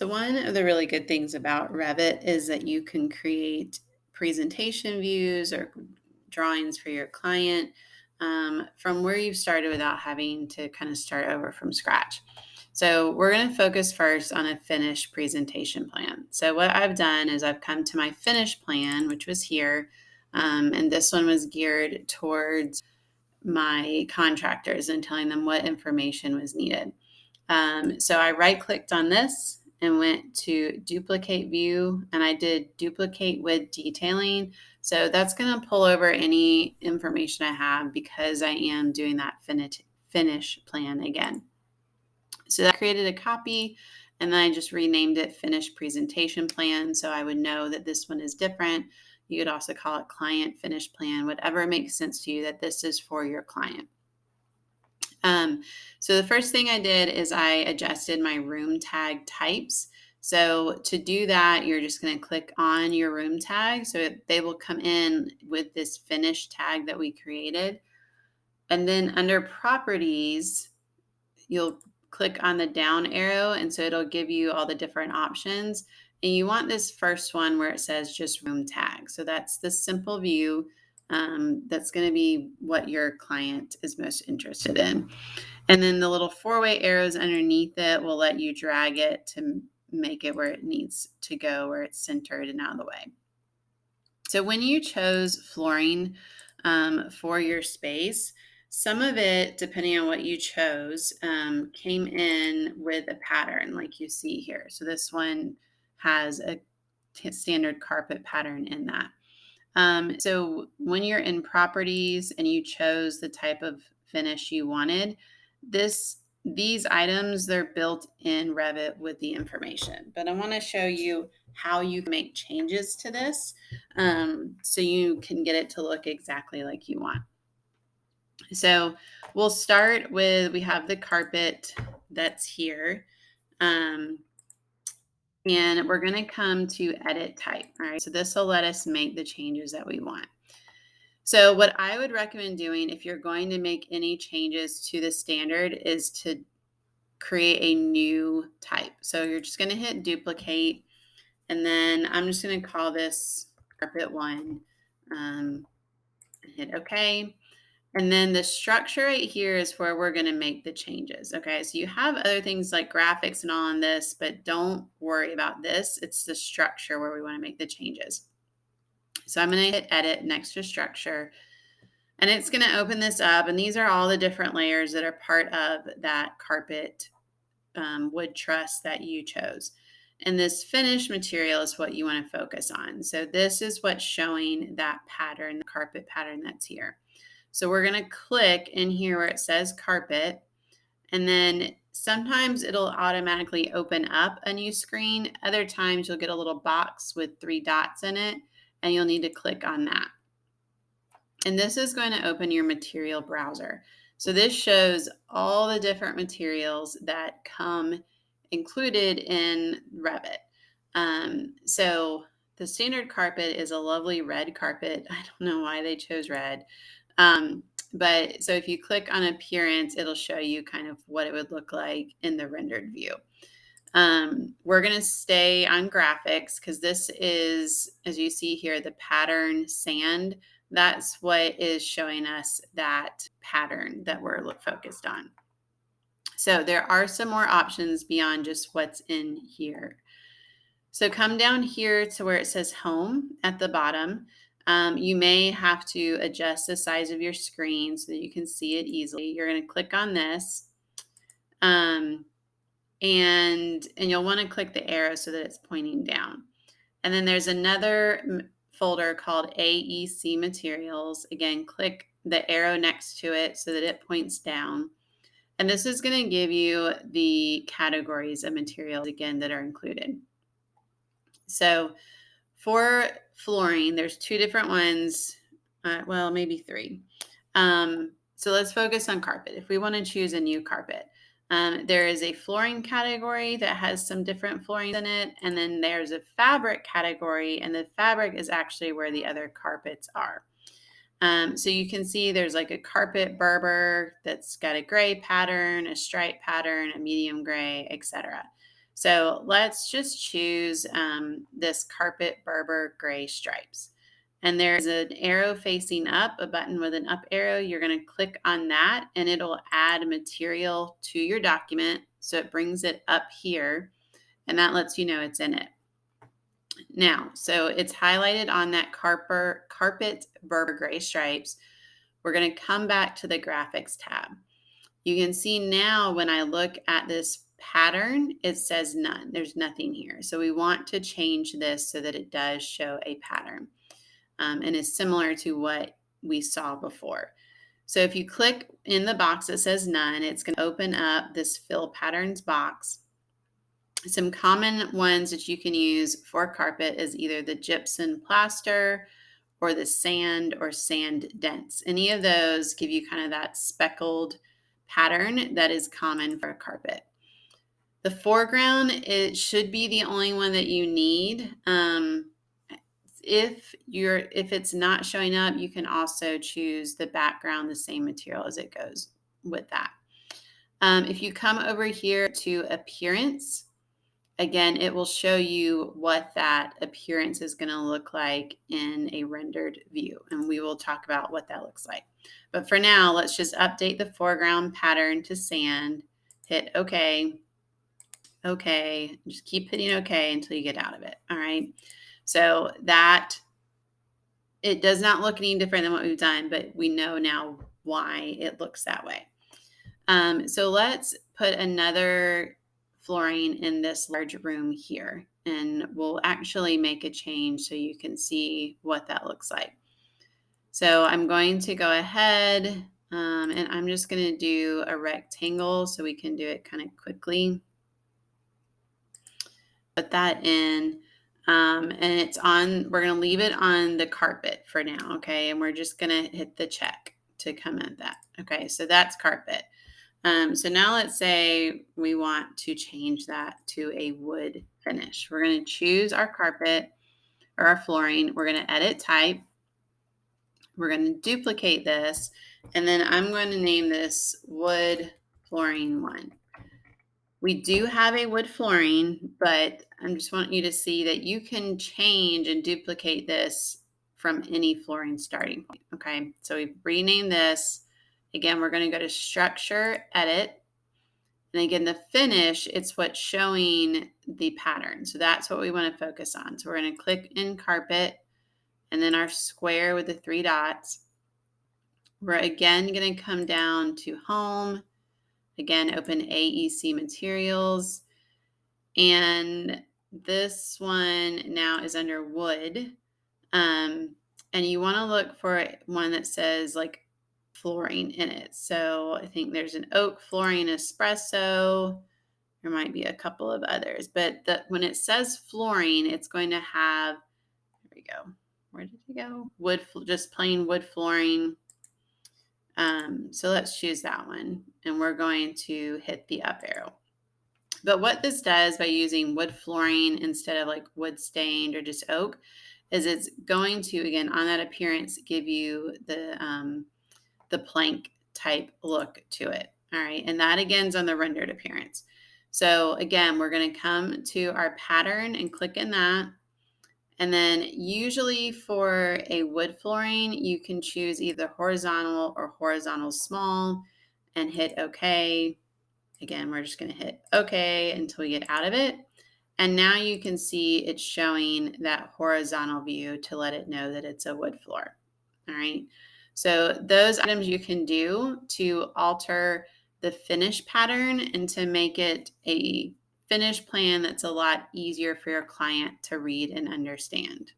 So one of the really good things about Revit is that you can create presentation views or drawings for your client from where you've started without having to kind of start over from scratch. So we're going to focus first on a finished presentation plan. So what I've done is I've come to my finished plan, which was here, and this one was geared towards my contractors and telling them what information was needed. So I right clicked on this and went to duplicate view, and I did duplicate with detailing. So that's going to pull over any information I have because I am doing that finish plan again. So that created a copy, and then I just renamed it finished presentation plan. So I would know that this one is different. You could also call it client finish plan, whatever makes sense to you, that this is for your client. So the first thing I did is I adjusted my room tag types. So to do that, you're just going to click on your room tag. So they will come in with this finish tag that we created. And then under properties, you'll click on the down arrow. And so it'll give you all the different options. And you want this first one where it says just room tag. So that's the simple view. That's going to be what your client is most interested in. And then the little four-way arrows underneath it will let you drag it to make it where it needs to go, where it's centered and out of the way. So when you chose flooring for your space, some of it, depending on what you chose, came in with a pattern like you see here. So this one has a standard carpet pattern in that. So when you're in properties and you chose the type of finish you wanted, these items, they're built in Revit with the information. But I want to show you how you can make changes to this so you can get it to look exactly like you want. So we'll start with, we have the carpet that's here. And we're going to come to edit type. All right. So this will let us make the changes that we want. So what I would recommend doing if you're going to make any changes to the standard is to create a new type. So you're just going to hit duplicate, and then I'm just going to call this carpet one, hit OK. And then the structure right here is where we're going to make the changes. Okay, so you have other things like graphics and all on this, but don't worry about this. It's the structure where we want to make the changes. So I'm going to hit edit next to structure, and it's going to open this up. And these are all the different layers that are part of that carpet wood truss that you chose. And this finished material is what you want to focus on. So this is what's showing that pattern, the carpet pattern that's here. So we're going to click in here where it says carpet, and then sometimes it'll automatically open up a new screen. Other times you'll get a little box with 3 dots in it, and you'll need to click on that. And this is going to open your material browser. So this shows all the different materials that come included in Revit. So the standard carpet is a lovely red carpet. I don't know why they chose red. But so if you click on appearance, it'll show you kind of what it would look like in the rendered view. We're going to stay on graphics because this is, as you see here, the pattern sand. That's what is showing us that pattern that we're focused on. So there are some more options beyond just what's in here. So come down here to where it says home at the bottom. You may have to adjust the size of your screen so that you can see it easily. You're going to click on this. And you'll want to click the arrow so that it's pointing down. And then there's another folder called AEC Materials. Again, click the arrow next to it so that it points down. And this is going to give you the categories of materials, again, that are included. So for flooring, there's 2 different ones, well, maybe 3. So let's focus on carpet. If we want to choose a new carpet, there is a flooring category that has some different flooring in it. And then there's a fabric category, and the fabric is actually where the other carpets are. So you can see there's like a carpet Berber that's got a gray pattern, a stripe pattern, a medium gray, etc. So let's just choose this carpet Berber gray stripes. And there's an arrow facing up, a button with an up arrow. You're going to click on that and it'll add material to your document. So it brings it up here and that lets you know it's in it. Now, so it's highlighted on that carpet Berber gray stripes. We're going to come back to the graphics tab. You can see now when I look at this pattern, it says none. There's nothing here. So we want to change this so that it does show a pattern and is similar to what we saw before. So if you click in the box that says none, it's going to open up this fill patterns box. Some common ones that you can use for carpet is either the gypsum plaster or the sand or sand dense. Any of those give you kind of that speckled pattern that is common for a carpet. The foreground, it should be the only one that you need. If it's not showing up, you can also choose the background, the same material as it goes with that. If you come over here to appearance, again, it will show you what that appearance is going to look like in a rendered view, and we will talk about what that looks like. But for now, let's just update the foreground pattern to sand, hit OK, OK, just keep hitting OK until you get out of it, all right? So that, it does not look any different than what we've done, but we know now why it looks that way. So let's put another flooring in this large room here, and we'll actually make a change so you can see what that looks like. So I'm going to go ahead and I'm just going to do a rectangle so we can do it kind of quickly. Put that in and it's on, we're going to leave it on the carpet for now. Okay. And we're just going to hit the check to come at that. Okay. So that's carpet. So now let's say we want to change that to a wood finish. We're going to choose our carpet or our flooring. We're going to edit type. We're going to duplicate this. And then I'm going to name this wood flooring 1. We do have a wood flooring, but I just want you to see that you can change and duplicate this from any flooring starting point. Okay, so we've renamed this. Again, we're going to go to structure, edit. And again, the finish, it's what's showing the pattern. So that's what we want to focus on. So we're going to click in carpet and then our square with the 3 dots. We're again going to come down to home. Again, open AEC materials. And this one now is under wood. And you want to look for one that says like flooring in it. So I think there's an oak flooring espresso. There might be a couple of others, but when it says flooring, it's going to have, there we go. Where did it go? Wood, just plain wood flooring. So let's choose that one and we're going to hit the up arrow. But what this does by using wood flooring instead of like wood stained or just oak is it's going to, again, on that appearance, give you the plank type look to it. All right. And that again is on the rendered appearance. So again, we're going to come to our pattern and click in that. And then usually for a wood flooring, you can choose either horizontal or horizontal small and hit OK. Again, we're just going to hit OK until we get out of it. And now you can see it's showing that horizontal view to let it know that it's a wood floor. All right. So those items you can do to alter the finish pattern and to make it a finish plan that's a lot easier for your client to read and understand.